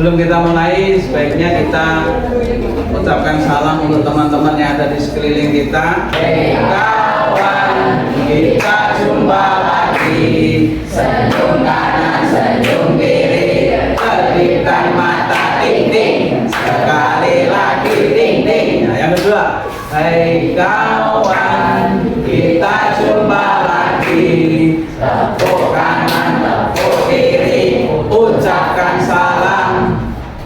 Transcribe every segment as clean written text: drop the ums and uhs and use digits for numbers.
Sebelum kita mulai, sebaiknya kita ucapkan salam untuk teman-teman yang ada di sekeliling kita. Kawan, kita jumpa lagi. Senyum kanan, senyum kiri, terbitkan mata ting-ting, sekali lagi ting-ting. Nah, yang kedua, hai kawan, kita jumpa lagi. Tepuk kanan, tepuk kiri, ucapkan salam.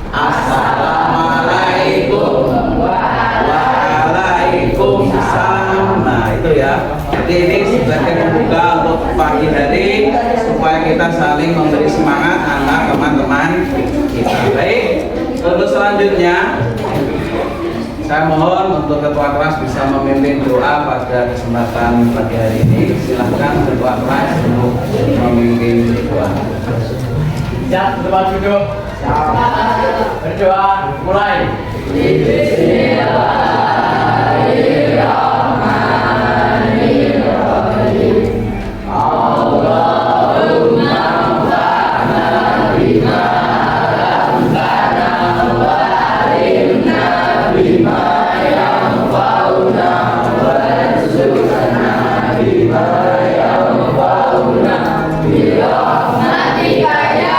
Assalamualaikum waalaikumsalam. Nah itu ya. Jadi ini sebagai membuka untuk pagi hari supaya kita saling memberi semangat antar teman-teman kita. Baik. Untuk selanjutnya saya mohon untuk ketua kelas bisa memimpin doa pada kesempatan pagi hari ini. Silahkan ketua kelas untuk memimpin doa. Ya, tempat duduk. Berdoa mulai. Bismillahirrahmanirrahim. Allahumma anfa'na bima 'allamtana wa 'allimna bima yanfa'una wa warzuqna bima yanfa'una bi rahmatika ya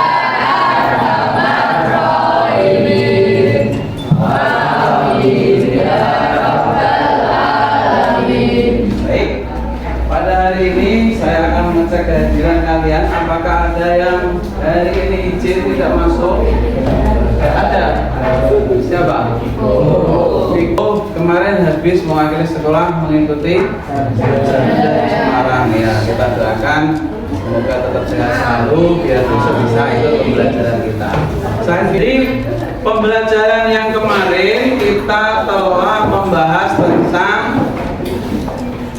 mengecek kehadiran kalian. Apakah ada yang hari ini izin tidak masuk? Ada. Siapa? Viko kemarin habis mewakili sekolah mengikuti Semarang ya. Kita doakan semoga tetap sehat selalu biar bisa ikut pembelajaran kita. Jadi pembelajaran yang kemarin kita telah membahas tentang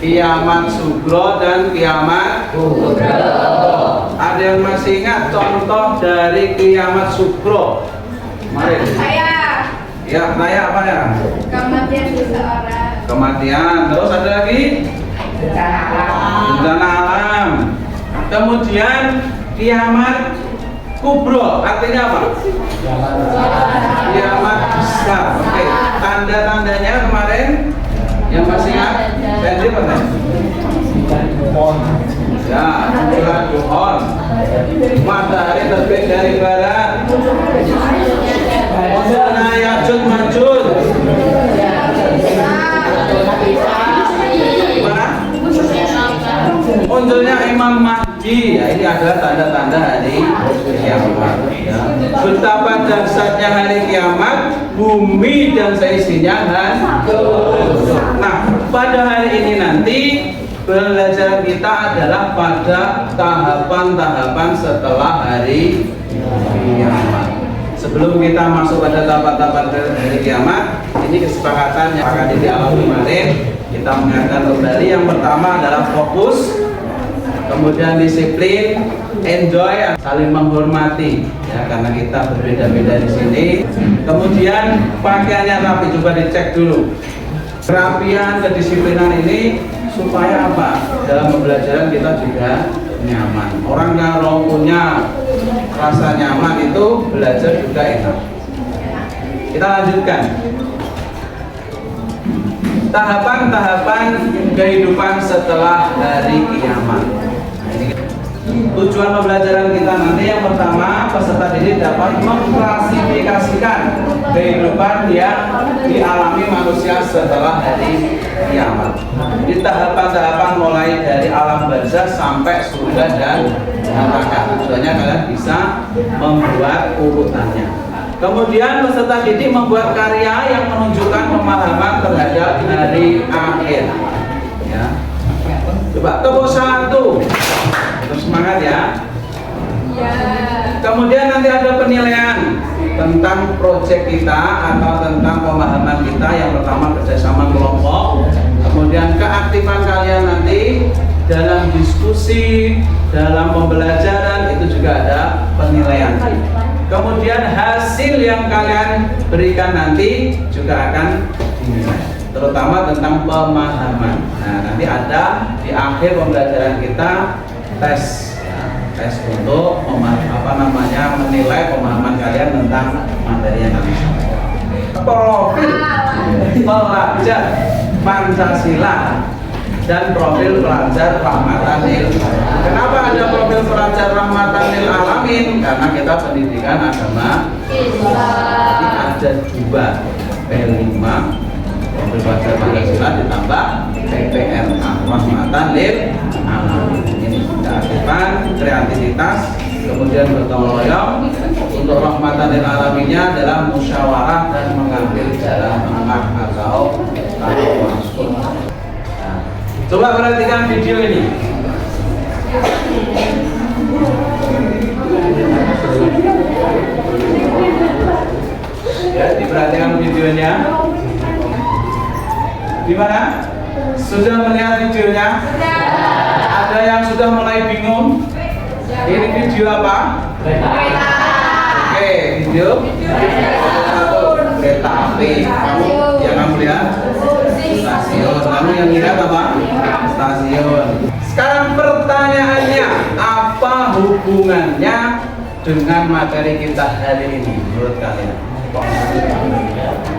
kiamat sugro dan kiamat kubro. Ada yang masih ingat contoh dari kiamat sugro? Mari. Saya. Ya, saya apa ya? Kematian seseorang. Kematian. Terus ada lagi? Bencana alam. Kemudian kiamat kubro. Artinya apa? Kiamat besar. Oke. Tanda-tandanya kemarin yang masih ingat? Pendek apa? Ya, bulan duhon. Matahari terbit dari barat. Munculnya Ya'juj Ma'juj. Mana? Munculnya Imam Mahdi. Ya, ini adalah tanda-tanda hari kiamat. Ya. Betapa dahsyatnya hari kiamat, bumi dan seisinya hancur. Nah, pada hari ini nanti pembelajaran kita adalah pada tahapan-tahapan setelah hari kiamat. Sebelum kita masuk pada tahapan-tahapan hari kiamat, ini kesepakatan yang akan di awal kemarin kita mengingatkan kembali. Yang pertama adalah fokus, kemudian disiplin, enjoy, saling menghormati ya, karena kita berbeda-beda di sini. Kemudian pakaiannya rapi, coba dicek dulu. Kerapian, kedisiplinan ini supaya apa? Dalam pembelajaran kita juga nyaman. Orang kalau punya rasa nyaman itu belajar juga enak. Kita lanjutkan. Tahapan-tahapan kehidupan setelah hari kiamat. Tujuan pembelajaran kita nanti yang pertama, peserta didik dapat mengklasifikasikan kehidupan yang dialami manusia setelah hari kiamat. Di tahapan-tahapan mulai dari alam barzah sampai surga dan neraka. Tujuannya kalian bisa membuat urutannya. Kemudian peserta didik membuat karya yang menunjukkan pemahaman terhadap hari akhir. Ya. Coba tepuk satu. Terus semangat ya. Ya. Kemudian nanti ada penilaian tentang proyek kita atau tentang pemahaman kita. Yang pertama kerjasama kelompok. Kemudian keaktifan kalian nanti dalam diskusi, dalam pembelajaran itu juga ada penilaian. Kemudian hasil yang kalian berikan nanti juga akan dinilai, terutama tentang pemahaman. Nah, nanti ada di akhir pembelajaran kita tes. tes untuk menilai pemahaman kalian tentang materi yang kami sampaikan. Profil pelajar Pancasila dan profil pelajar Rahmatan lil Alamin. Kenapa ada profil pelajar Rahmatan lil Alamin? Karena kita pendidikan agama Islam. Jadi ada 2 P5 profil pelajar Pancasila ditambah PPRA Rahmatan lil Alamin. Ini kita aktifkan kreativitas, kemudian gotong royong. Untuk Rahmatan lil Alaminnya adalah musyawarah dan mengambil jalan tengah atau tawasul. Coba perhatikan video ini. Ya, diperhatikan videonya. Gimana? Sudah melihat videonya? Ada yang sudah mulai bingung? Ini video apa? Oke, video kereta api. Yang kamu lihat? Stasiun. Kamu yang lihat apa? Stasiun. Sekarang pertanyaannya, apa hubungannya dengan materi kita hari ini menurut kalian?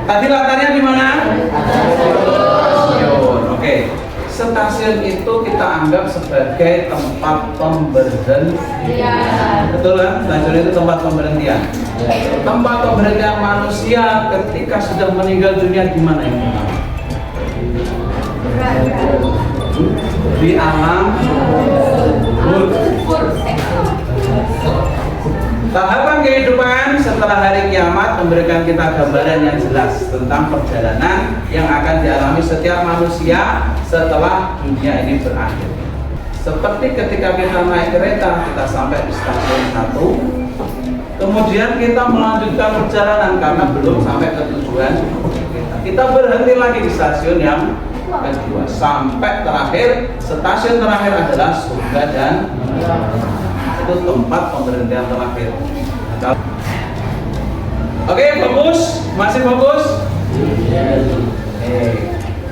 Tadi latarnya di mana? Stasiun. Oke. Stasiun itu kita anggap sebagai tempat pemberhentian. Betul kan? Stasiun itu tempat pemberhentian. Tempat pemberhentian manusia ketika sudah meninggal dunia di mana yang pertama? Di alam kubur. Tahapan kehidupan setelah hari kiamat memberikan kita gambaran yang jelas tentang perjalanan yang akan dialami setiap manusia setelah dunia ini berakhir. Seperti ketika kita naik kereta, kita sampai di stasiun 1, kemudian kita melanjutkan perjalanan karena belum sampai ke tujuan. Kita berhenti lagi di stasiun yang kedua sampai terakhir. Stasiun terakhir adalah surga dan itu tempat pemberhentian terakhir. Oke, fokus? Masih fokus?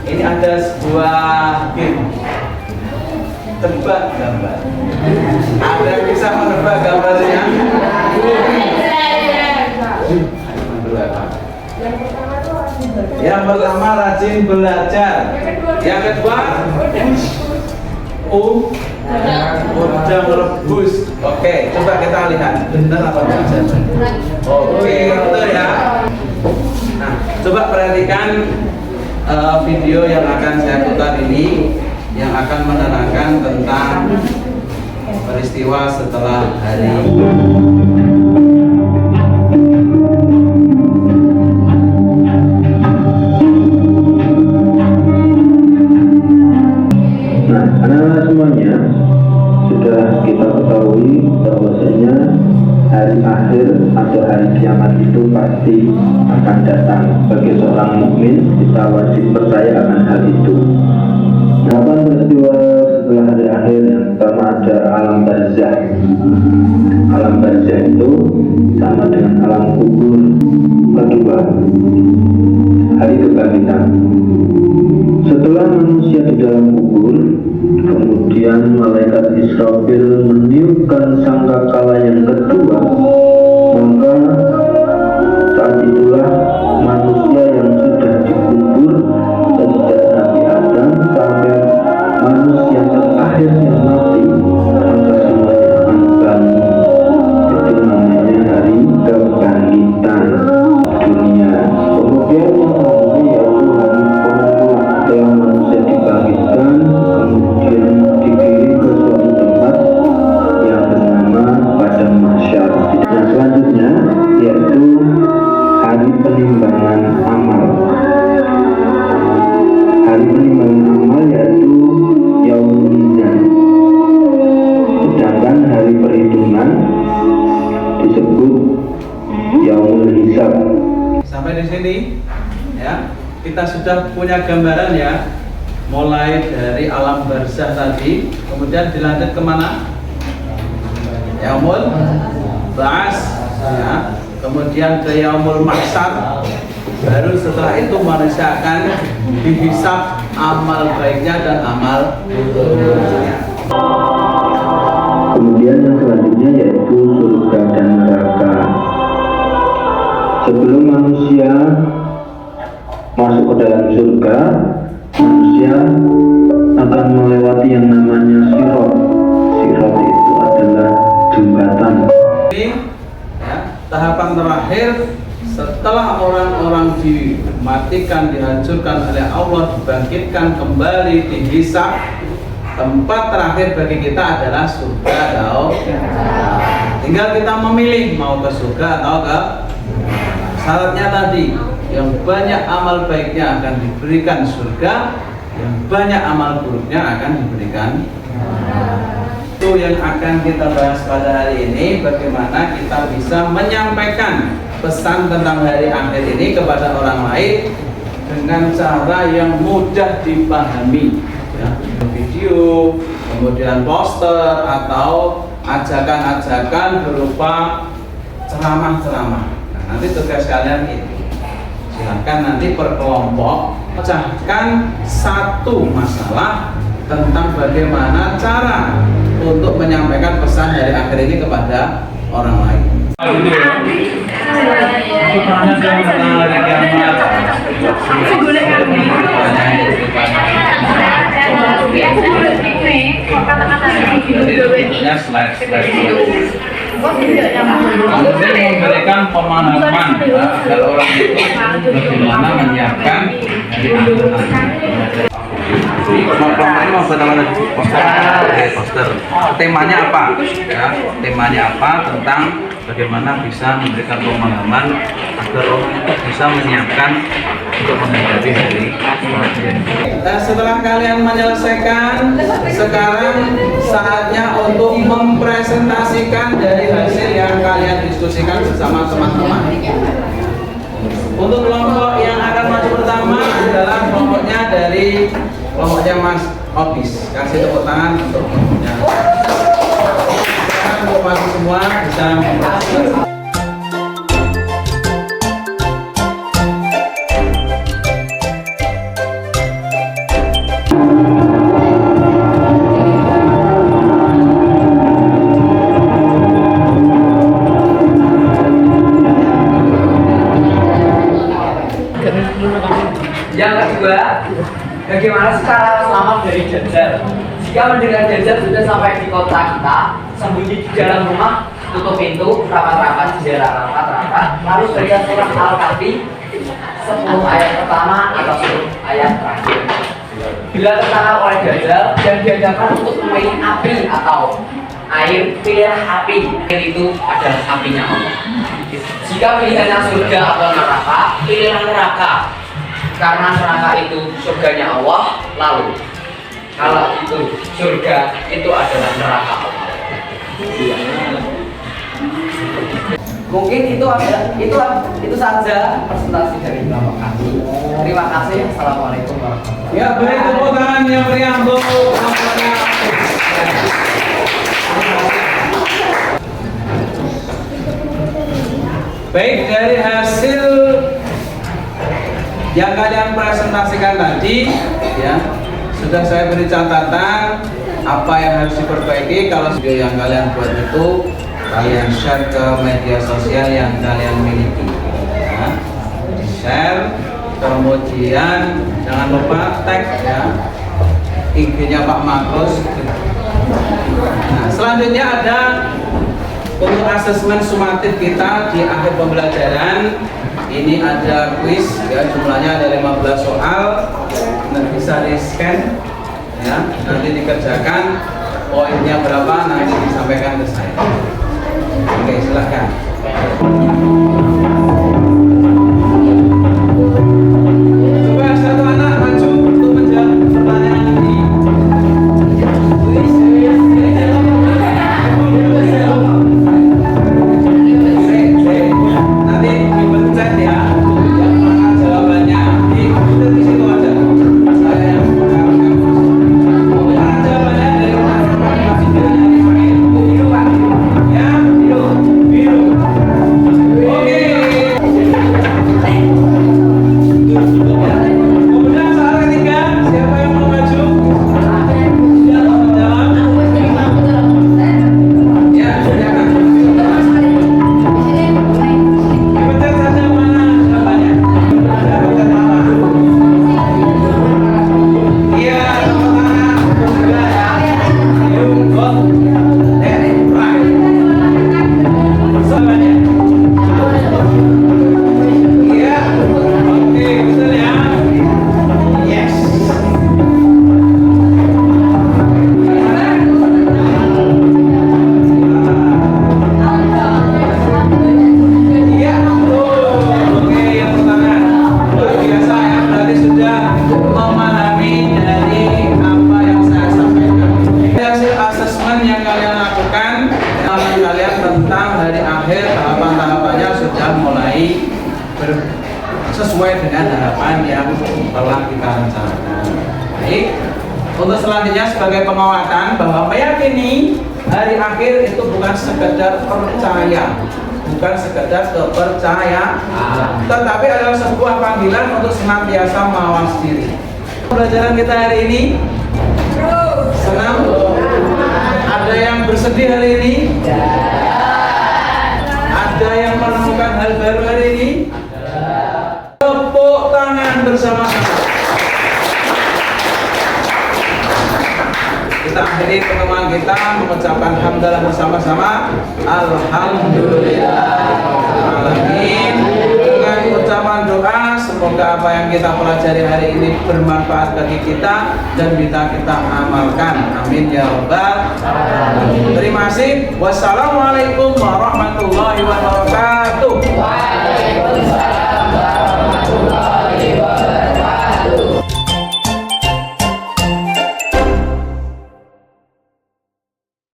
Ini ada sebuah game. Tebak gambar. Ada yang bisa menebak gambarnya? Yang pertama rajin belajar. Yang kedua udang rebus. Oke, coba kita lihat benar apa enggak. Oke, betul ya. Nah, coba perhatikan video yang akan saya putar ini yang akan menerangkan tentang peristiwa setelah hari semuanya sudah kita ketahui bahwasanya hari akhir atau hari kiamat itu pasti akan datang. Bagi seorang mukmin kita wajib percaya akan hal itu. 8 peristiwa setelah hari akhir yang pertama ada alam barzah. Alam barzah itu sama dengan alam kubur. Kedua, hari kebangkitan. Setelah manusia di dalam kubur, kemudian malaikat Israfil meniupkan sangkakala yang kedua, maka saat itulah manusia yang sudah dikubur sejak Nabi Adam sampai manusia terakhir yang mati, maka semuanya akan bangun. Itu namanya hari kebangkitan dunia. Kemudian yang terakhir yaitu hari pengumpulan. Setelah manusia dibangkitkan, kemudian dikirim ke suatu tempat yang bernama padang mahsyar. Nah, selanjutnya yaitu hari penimbangan amal. Hari penimbangan amal yaitu yaumul mizan. Sedangkan hari perhitungan disebut yaumul hisab. Sampai di sini ya, kita sudah punya gambaran ya, mulai dari alam barzah tadi, kemudian dilanjut kemana? Yaumul ba'ats ya, kemudian ke yaumul mahsyar. Baru setelah itu manusia akan dihisab amal baiknya dan amal buruknya. Kemudian yang selanjutnya yaitu surga dan neraka. Sebelum manusia masuk ke dalam surga, manusia akan melewati yang namanya sirat. Sirat itu adalah jembatan. Ini ya, tahapan terakhir setelah orang-orang dimatikan, dihancurkan oleh Allah, dibangkitkan kembali, dihisab, tempat terakhir bagi kita adalah surga atau tinggal kita memilih mau ke surga atau ke syaratnya tadi, yang banyak amal baiknya akan diberikan surga, yang banyak amal buruknya akan diberikan. Itu yang akan kita bahas pada hari ini, bagaimana kita bisa menyampaikan pesan tentang hari akhir ini kepada orang lain dengan cara yang mudah dipahami ya. Video, kemudian poster atau ajakan-ajakan berupa ceramah-ceramah. Nah, nanti tugas kalian itu silakan nanti per kelompok pecahkan satu masalah tentang bagaimana cara untuk menyampaikan pesan hari akhir ini kepada orang lain. Kemudian memberikan pemahaman agar orang itu bagaimana menyiapkan poster. Temanya apa? Ya, temanya apa tentang bagaimana bisa memberikan pemahaman agar orang itu bisa menyiapkan untuk menghadapi hari. Setelah kalian menyelesaikan, sekarang saatnya untuk mempresentasikan dari hasil yang kalian diskusikan bersama teman-teman. Untuk kelompok yang akan maju pertama adalah kelompoknya dari kelompoknya Mas Obis. Kasih tepuk tangan untuk kelompoknya. Sekarang untuk maju semua bisa mempresentasikan. Yang kedua, bagaimana sih cara selamat dari Dajjal? Jika mendengar Dajjal sudah sampai di kota kita, sembunyi di dalam rumah, tutup pintu, rapat-rapat, jarak rapat-rapat, lalu baca surah Al-Kahfi 10 ayat pertama atau 10 ayat terakhir. Bila tertangkap oleh Dajjal dan diajarkan untuk memilih api atau air, pilih api. Air itu adalah apinya Allah. Jika pilihannya surga atau neraka, pilihlah neraka. Karena neraka itu surganya Allah, lalu kalau itu surga itu adalah neraka Allah. Mungkin itu saja presentasi dari kelompok kami. Terima kasih. Assalamualaikum warahmatullahi wabarakatuh. Ya, beri tepuk tangan yang meriah untuk kelompoknya. Baik, dari hasil yang kalian presentasikan tadi, ya sudah saya beri catatan apa yang harus diperbaiki. Kalau video yang kalian buat itu kalian share ke media sosial yang kalian miliki, ya. Share, kemudian jangan lupa tag ya IG-nya Pak Makrus. Nah, selanjutnya ada untuk asesmen sumatif kita di akhir pembelajaran. Ini ada quiz ya, jumlahnya ada 15 soal. Nanti bisa di-scan ya, nanti dikerjakan, poinnya berapa nanti disampaikan ke saya. Oke, silakan. Coba satu anak maju untuk menjawab pertanyaan ini. Nanti dipencet ya, yang mana jawabannya di situ aja. Saya yang mana jawabannya dari biru Pak, ya biru. Oke. sesuai dengan harapan yang telah kita rencanakan. Baik, untuk selanjutnya sebagai penguatan bahwa meyakini hari akhir itu bukan sekedar percaya, bukan sekedar kepercayaan, tetapi adalah sebuah panggilan untuk senantiasa mawas diri. Pelajaran kita hari ini senang? Ada yang bersedih hari ini? Ada yang menemukan hal baru hari ini? Tepuk tangan bersama-sama. Kita akhiri pertemuan kita mengucapkan hamdalah bersama-sama. Alhamdulillahirrahmanirrahim. Dengan ucapan doa, semoga apa yang kita pelajari hari ini bermanfaat bagi kita dan bisa kita amalkan. Amin ya rabbal alamin. Terima kasih. Wassalamualaikum warahmatullahi wabarakatuh.